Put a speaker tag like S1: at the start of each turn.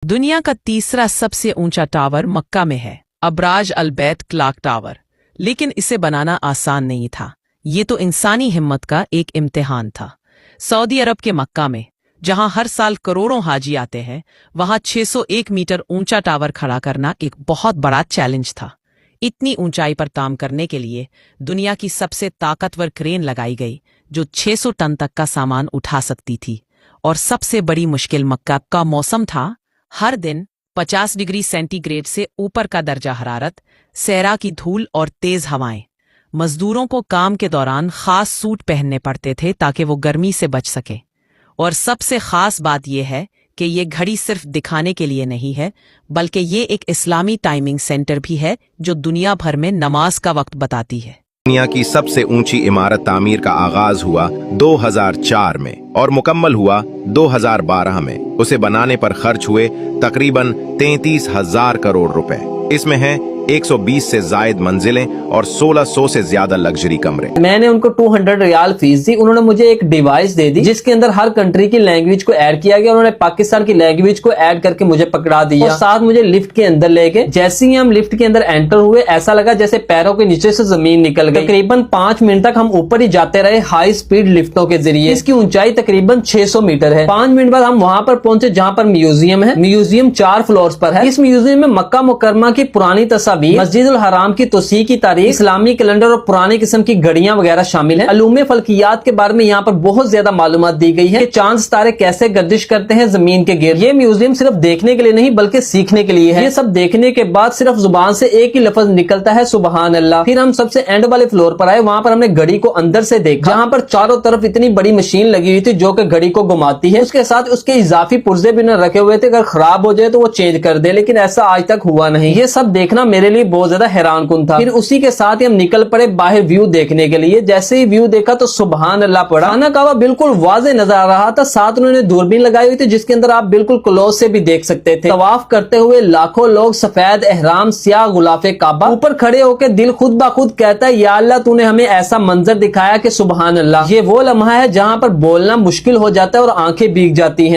S1: दुनिया का तीसरा सबसे ऊंचा टावर मक्का में है, अबराज अल बैत क्लॉक टावर। लेकिन इसे बनाना आसान नहीं था। ये तो इंसानी हिम्मत का एक इम्तिहान था। सऊदी अरब के मक्का में, जहां हर साल करोड़ों हाजी आते हैं, वहां 601 मीटर ऊंचा टावर खड़ा करना एक बहुत बड़ा चैलेंज था। इतनी ऊंचाई पर काम करने के लिए दुनिया की सबसे ताकतवर क्रेन लगाई गई, जो 600 टन तक का सामान उठा सकती थी। और सबसे बड़ी मुश्किल मक्का का मौसम था। हर दिन 50 डिग्री सेंटीग्रेड से ऊपर का दर्जा हरारत, सहरा की धूल और तेज हवाएं। मजदूरों को काम के दौरान खास सूट पहनने पड़ते थे ताकि वो गर्मी से बच सके। और सबसे खास बात यह है कि ये घड़ी सिर्फ दिखाने के लिए नहीं है, बल्कि ये एक इस्लामी टाइमिंग सेंटर भी है जो दुनिया भर में नमाज का वक्त बताती है।
S2: दुनिया की सबसे ऊंची इमारत तामीर का आगाज हुआ 2004 में और मुकम्मल हुआ 2012 में। उसे बनाने पर खर्च हुए तकरीबन 33,000 करोड़ रुपए। इसमें है 120 से जायद मंजिलें और 1600 से ज्यादा लग्जरी कमरे।
S3: मैंने उनको 200 रियाल फीस दी। उन्होंने मुझे एक डिवाइस दे दी जिसके अंदर हर कंट्री की लैंग्वेज को ऐड किया गया। उन्होंने पाकिस्तान की लैंग्वेज को ऐड करके मुझे पकड़ा दिया और साथ मुझे लिफ्ट के अंदर लेके, जैसे ही हम लिफ्ट के अंदर एंटर हुए, ऐसा लगा जैसे पैरों के नीचे से जमीन निकल गई। तकरीबन 5 मिनट तक हम ऊपर ही जाते रहे हाई स्पीड लिफ्टों के जरिए। इसकी ऊंचाई तकरीबन 600 मीटर है। 5 मिनट बाद हम वहां पर पहुंचे जहां पर म्यूजियम है। म्यूजियम 4 फ्लोर्स पर है। इस म्यूजियम में मक्का मुकरमा की पुरानी तस्वीर, मस्जिदुल हराम की तोसी की तारीख, इस्लामी कैलेंडर और पुरानी किस्म की घड़ियां वगैरह शामिल हैं। अलूमे फल्कियात के बारे में यहाँ पर बहुत ज्यादा मालूमात दी गई है कि चांद सितारे कैसे गर्दिश करते हैं जमीन के गिर्द। ये म्यूजियम सिर्फ देखने के लिए नहीं बल्कि सीखने के लिए है। ये सब देखने के बाद सिर्फ जुबान से एक ही लफ्ज निकलता है, सुबहान अल्लाह। फिर हम सबसे एंड वाले फ्लोर पर आए। वहां पर हमने घड़ी को अंदर से देखा, जहाँ पर चारों तरफ इतनी बड़ी मशीन लगी हुई थी जो कि घड़ी को घुमाती है। उसके साथ उसके इजाफी पुर्जे भी न रखे हुए थे, अगर खराब हो जाए तो वो चेंज कर दे, लेकिन ऐसा आज तक हुआ नहीं। ये सब देखना मेरे लिए बहुत ज्यादा हैरान कुन था। फिर उसी के साथ ही हम निकल पड़े बाहर व्यू देखने के लिए। जैसे ही व्यू देखा तो सुबहान अल्लाह पड़ा। खाना काबा बिल्कुल वाज़े नजर आ रहा था। साथ उन्होंने दूरबीन लगाई हुई थी जिसके अंदर आप बिल्कुल क्लोज से भी देख सकते थे। तवाफ करते हुए लाखों लोग सफेद एहराम, सियाह गुलाफे काबा, ऊपर खड़े होकर दिल खुद ब खुद कहता है, या अल्लाह तूने हमें ऐसा मंजर दिखाया कि सुबहान अल्लाह। ये वो लम्हा है जहाँ पर बोलना मुश्किल हो जाता है और आंखें भीग जाती हैं।